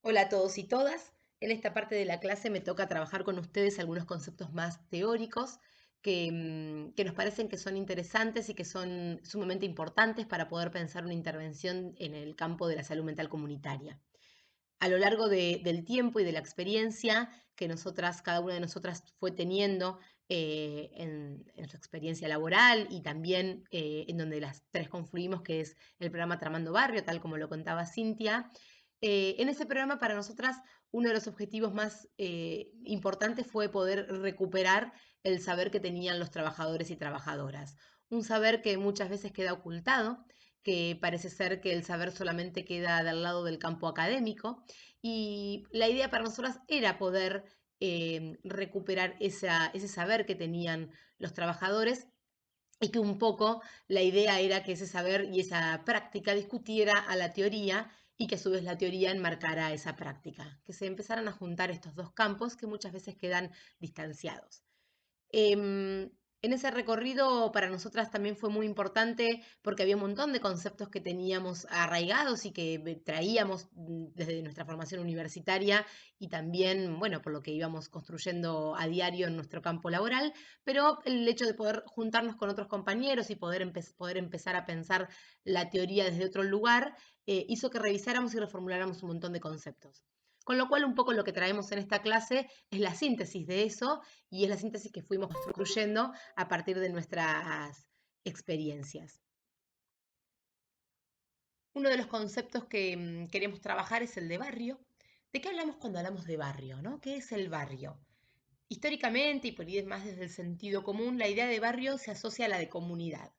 Hola a todos y todas. En esta parte de la clase me toca trabajar con ustedes algunos conceptos más teóricos que nos parecen que son interesantes y que son sumamente importantes para poder pensar una intervención en el campo de la salud mental comunitaria. A lo largo del tiempo y de la experiencia que nosotras, cada una de nosotras fue teniendo en su experiencia laboral y también en donde las tres confluimos, que es el programa Tramando Barrio, tal como lo contaba Cintia. En ese programa para nosotras uno de los objetivos más importantes fue poder recuperar el saber que tenían los trabajadores y trabajadoras. Un saber que muchas veces queda ocultado, que parece ser que el saber solamente queda del lado del campo académico y la idea para nosotras era poder recuperar ese saber que tenían los trabajadores y que un poco la idea era que ese saber y esa práctica discutiera a la teoría y que a su vez la teoría enmarcara esa práctica, que se empezaran a juntar estos dos campos que muchas veces quedan distanciados. En ese recorrido para nosotras también fue muy importante porque había un montón de conceptos que teníamos arraigados y que traíamos desde nuestra formación universitaria y también, bueno, por lo que íbamos construyendo a diario en nuestro campo laboral, pero el hecho de poder juntarnos con otros compañeros y poder empezar a pensar la teoría desde otro lugar hizo que revisáramos y reformuláramos un montón de conceptos. Con lo cual, un poco lo que traemos en esta clase es la síntesis de eso y es la síntesis que fuimos construyendo a partir de nuestras experiencias. Uno de los conceptos que queremos trabajar es el de barrio. ¿De qué hablamos cuando hablamos de barrio, no? ¿Qué es el barrio? Históricamente, y por ahí más desde el sentido común, la idea de barrio se asocia a la de comunidad.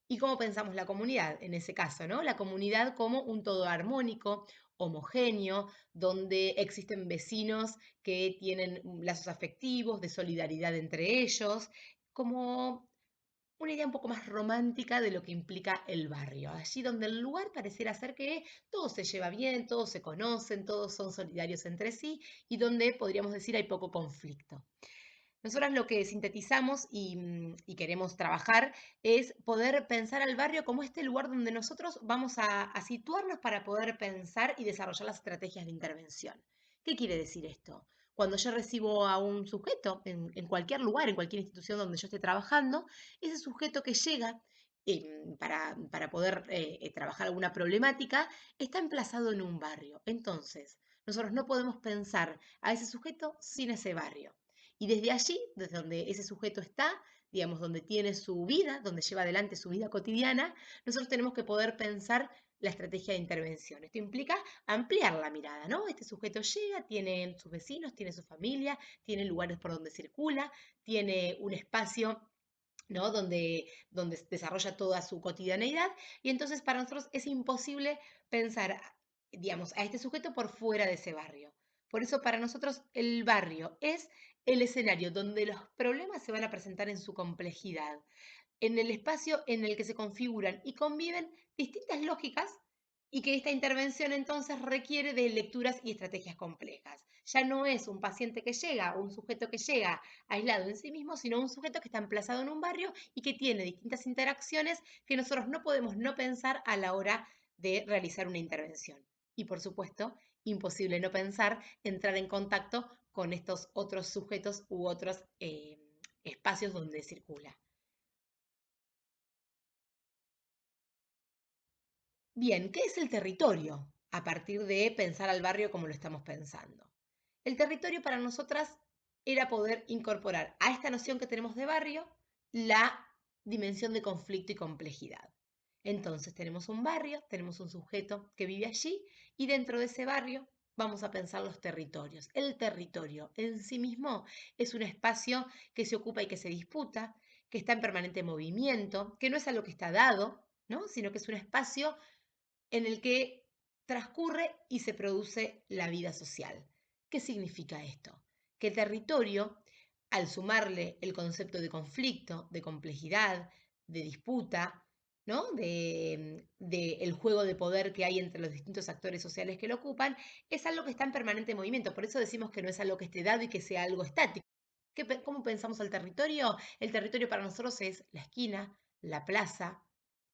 ¿Y cómo pensamos la comunidad en ese caso, no? La comunidad como un todo armónico, homogéneo, donde existen vecinos que tienen lazos afectivos, de solidaridad entre ellos, como una idea un poco más romántica de lo que implica el barrio. Allí donde el lugar pareciera ser que todo se lleva bien, todos se conocen, todos son solidarios entre sí y donde podríamos decir hay poco conflicto. Nosotras lo que sintetizamos y queremos trabajar es poder pensar al barrio como este lugar donde nosotros vamos a situarnos para poder pensar y desarrollar las estrategias de intervención. ¿Qué quiere decir esto? Cuando yo recibo a un sujeto en cualquier lugar, en cualquier institución donde yo esté trabajando, ese sujeto que llega para poder trabajar alguna problemática está emplazado en un barrio. Entonces, nosotros no podemos pensar a ese sujeto sin ese barrio. Y desde allí, desde donde ese sujeto está, digamos, donde tiene su vida, donde lleva adelante su vida cotidiana, nosotros tenemos que poder pensar la estrategia de intervención. Esto implica ampliar la mirada, ¿no? Este sujeto llega, tiene sus vecinos, tiene su familia, tiene lugares por donde circula, tiene un espacio, ¿no? Donde desarrolla toda su cotidianeidad y entonces para nosotros es imposible pensar, digamos, a este sujeto por fuera de ese barrio. Por eso para nosotros el barrio es el escenario donde los problemas se van a presentar en su complejidad, en el espacio en el que se configuran y conviven distintas lógicas y que esta intervención entonces requiere de lecturas y estrategias complejas. Ya no es un paciente que llega o un sujeto que llega aislado en sí mismo, sino un sujeto que está emplazado en un barrio y que tiene distintas interacciones que nosotros no podemos no pensar a la hora de realizar una intervención. Y por supuesto, imposible no pensar entrar en contacto con estos otros sujetos u otros espacios donde circula. Bien, ¿qué es el territorio? A partir de pensar al barrio como lo estamos pensando. El territorio para nosotras era poder incorporar a esta noción que tenemos de barrio la dimensión de conflicto y complejidad. Entonces tenemos un barrio, tenemos un sujeto que vive allí y dentro de ese barrio vamos a pensar los territorios. El territorio en sí mismo es un espacio que se ocupa y que se disputa, que está en permanente movimiento, que no es algo que está dado, ¿no? Sino que es un espacio en el que transcurre y se produce la vida social. ¿Qué significa esto? Que el territorio, al sumarle el concepto de conflicto, de complejidad, de disputa, ¿no? de el juego de poder que hay entre los distintos actores sociales que lo ocupan, es algo que está en permanente movimiento. Por eso decimos que no es algo que esté dado y que sea algo estático. ¿Cómo pensamos el territorio? El territorio para nosotros es la esquina, la plaza,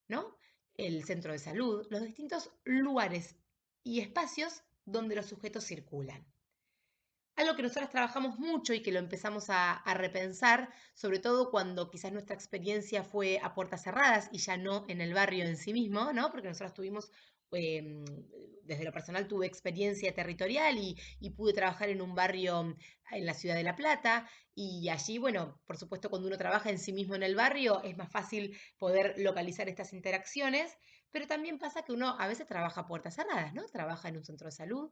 ¿no? El centro de salud, los distintos lugares y espacios donde los sujetos circulan. Algo que nosotros trabajamos mucho y que lo empezamos a repensar, sobre todo cuando quizás nuestra experiencia fue a puertas cerradas y ya no en el barrio en sí mismo, ¿no? Porque nosotros tuvimos, desde lo personal tuve experiencia territorial y pude trabajar en un barrio en la ciudad de La Plata y allí, bueno, por supuesto cuando uno trabaja en sí mismo en el barrio es más fácil poder localizar estas interacciones, pero también pasa que uno a veces trabaja a puertas cerradas, ¿no? Trabaja en un centro de salud.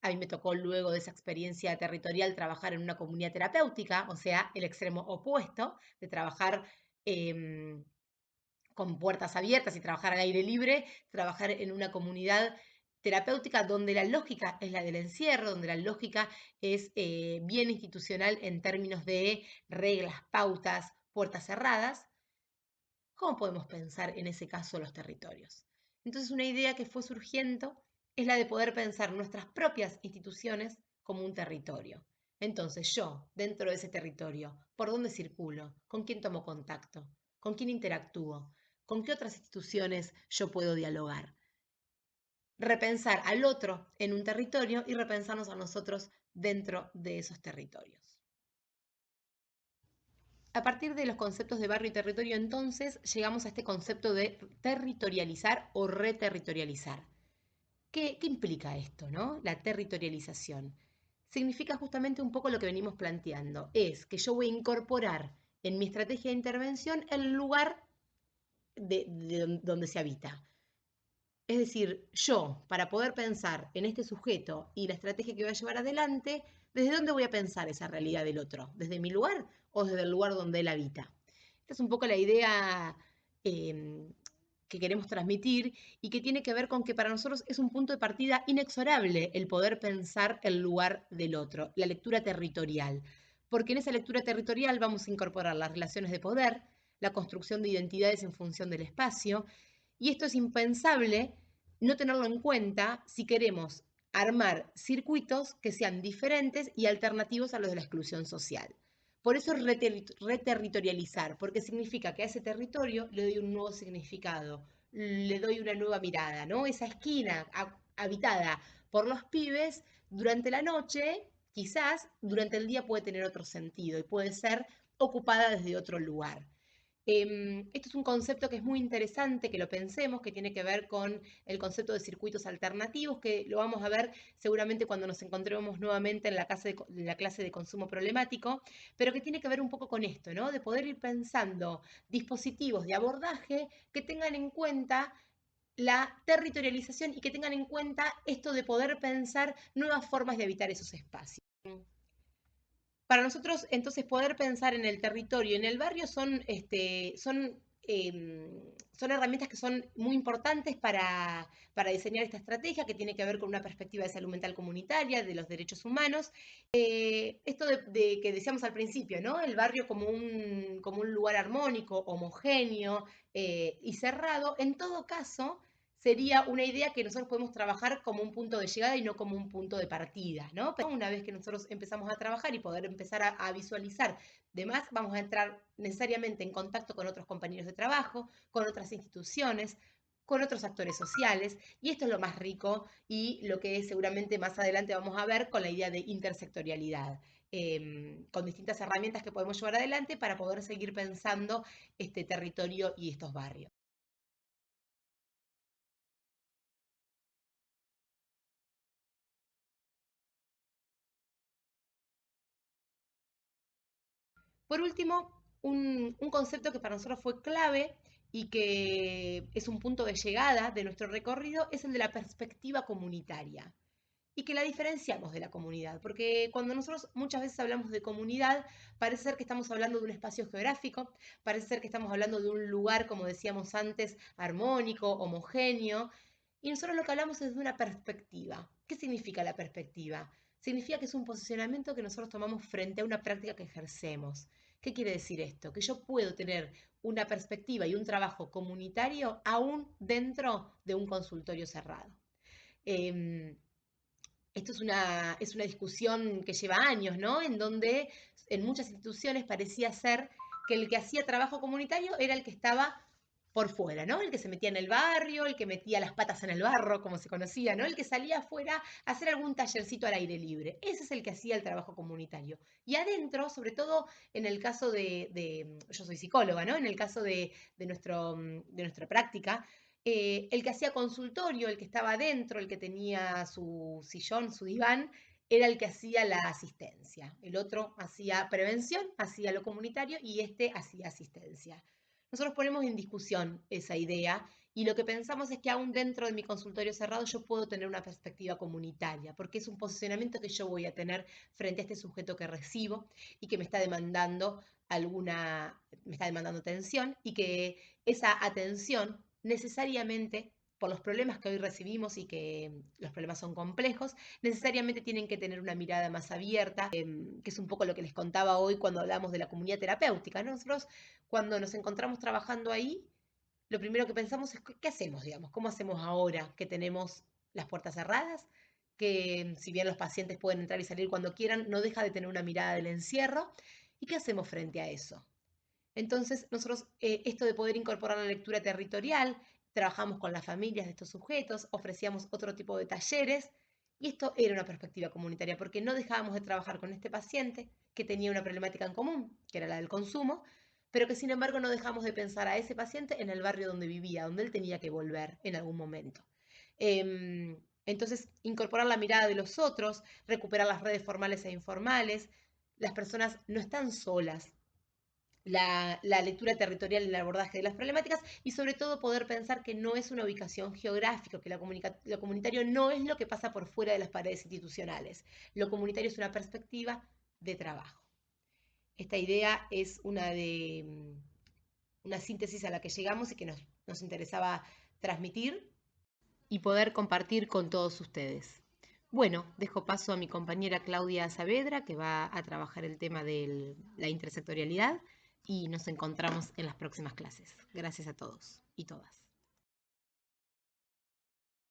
A mí me tocó luego de esa experiencia territorial trabajar en una comunidad terapéutica, o sea, el extremo opuesto de trabajar con puertas abiertas y trabajar al aire libre, trabajar en una comunidad terapéutica donde la lógica es la del encierro, donde la lógica es bien institucional en términos de reglas, pautas, puertas cerradas. ¿Cómo podemos pensar en ese caso los territorios? Entonces, una idea que fue surgiendo es la de poder pensar nuestras propias instituciones como un territorio. Entonces, yo, dentro de ese territorio, ¿por dónde circulo? ¿Con quién tomo contacto? ¿Con quién interactúo? ¿Con qué otras instituciones yo puedo dialogar? Repensar al otro en un territorio y repensarnos a nosotros dentro de esos territorios. A partir de los conceptos de barrio y territorio, entonces, llegamos a este concepto de territorializar o reterritorializar. ¿Qué implica esto, no? La territorialización. Significa justamente un poco lo que venimos planteando. Es que yo voy a incorporar en mi estrategia de intervención el lugar de donde se habita. Es decir, yo, para poder pensar en este sujeto y la estrategia que voy a llevar adelante, ¿desde dónde voy a pensar esa realidad del otro? ¿Desde mi lugar o desde el lugar donde él habita? Esta es un poco la idea que queremos transmitir y que tiene que ver con que para nosotros es un punto de partida inexorable el poder pensar el lugar del otro, la lectura territorial. Porque en esa lectura territorial vamos a incorporar las relaciones de poder, la construcción de identidades en función del espacio, y esto es impensable no tenerlo en cuenta si queremos armar circuitos que sean diferentes y alternativos a los de la exclusión social. Por eso reterritorializar, porque significa que a ese territorio le doy un nuevo significado, le doy una nueva mirada, ¿no? Esa esquina habitada por los pibes durante la noche, quizás durante el día puede tener otro sentido y puede ser ocupada desde otro lugar. Esto es un concepto que es muy interesante, que lo pensemos, que tiene que ver con el concepto de circuitos alternativos, que lo vamos a ver seguramente cuando nos encontremos nuevamente en la clase de consumo problemático, pero que tiene que ver un poco con esto, ¿no? De poder ir pensando dispositivos de abordaje que tengan en cuenta la territorialización y que tengan en cuenta esto de poder pensar nuevas formas de habitar esos espacios. Para nosotros, entonces, poder pensar en el territorio, en el barrio, son herramientas que son muy importantes para diseñar esta estrategia que tiene que ver con una perspectiva de salud mental comunitaria, de los derechos humanos. Esto de que decíamos al principio, ¿no? El barrio como un lugar armónico, homogéneo y cerrado, en todo caso, sería una idea que nosotros podemos trabajar como un punto de llegada y no como un punto de partida, ¿no? Pero una vez que nosotros empezamos a trabajar y poder empezar a visualizar demás, vamos a entrar necesariamente en contacto con otros compañeros de trabajo, con otras instituciones, con otros actores sociales, y esto es lo más rico y lo que seguramente más adelante vamos a ver con la idea de intersectorialidad. Con distintas herramientas que podemos llevar adelante para poder seguir pensando este territorio y estos barrios. Por último, un concepto que para nosotros fue clave y que es un punto de llegada de nuestro recorrido es el de la perspectiva comunitaria y que la diferenciamos de la comunidad, porque cuando nosotros muchas veces hablamos de comunidad, parece ser que estamos hablando de un espacio geográfico, parece ser que estamos hablando de un lugar, como decíamos antes, armónico, homogéneo, y nosotros lo que hablamos es de una perspectiva. ¿Qué significa la perspectiva? Significa que es un posicionamiento que nosotros tomamos frente a una práctica que ejercemos. ¿Qué quiere decir esto? Que yo puedo tener una perspectiva y un trabajo comunitario aún dentro de un consultorio cerrado. Eh, Esto es una discusión que lleva años, ¿no? En donde en muchas instituciones parecía ser que el que hacía trabajo comunitario era el que estaba por fuera, ¿no? El que se metía en el barrio, el que metía las patas en el barro, como se conocía, ¿no? El que salía afuera a hacer algún tallercito al aire libre. Ese es el que hacía el trabajo comunitario. Y adentro, sobre todo en el caso yo soy psicóloga, ¿no? En el caso de nuestra práctica, el que hacía consultorio, el que estaba adentro, el que tenía su sillón, su diván, era el que hacía la asistencia. El otro hacía prevención, hacía lo comunitario y este hacía asistencia. Nosotros ponemos en discusión esa idea y lo que pensamos es que aún dentro de mi consultorio cerrado yo puedo tener una perspectiva comunitaria, porque es un posicionamiento que yo voy a tener frente a este sujeto que recibo y que me está demandando me está demandando atención y que esa atención necesariamente por los problemas que hoy recibimos y que los problemas son complejos, necesariamente tienen que tener una mirada más abierta, que es un poco lo que les contaba hoy cuando hablamos de la comunidad terapéutica, ¿no? Nosotros cuando nos encontramos trabajando ahí, lo primero que pensamos es, ¿qué hacemos, digamos? ¿Cómo hacemos ahora que tenemos las puertas cerradas? Que si bien los pacientes pueden entrar y salir cuando quieran, no deja de tener una mirada del encierro. ¿Y qué hacemos frente a eso? Entonces, nosotros, esto de poder incorporar la lectura territorial, trabajamos con las familias de estos sujetos, ofrecíamos otro tipo de talleres, y esto era una perspectiva comunitaria, porque no dejábamos de trabajar con este paciente que tenía una problemática en común, que era la del consumo, pero que sin embargo no dejamos de pensar a ese paciente en el barrio donde vivía, donde él tenía que volver en algún momento. Entonces, incorporar la mirada de los otros, recuperar las redes formales e informales, las personas no están solas, la lectura territorial y el abordaje de las problemáticas y sobre todo poder pensar que no es una ubicación geográfica, que lo comunitario no es lo que pasa por fuera de las paredes institucionales. Lo comunitario es una perspectiva de trabajo. Esta idea es una síntesis a la que llegamos y que nos interesaba transmitir y poder compartir con todos ustedes. Bueno, dejo paso a mi compañera Claudia Saavedra, que va a trabajar el tema de la intersectorialidad y nos encontramos en las próximas clases. Gracias a todos y todas.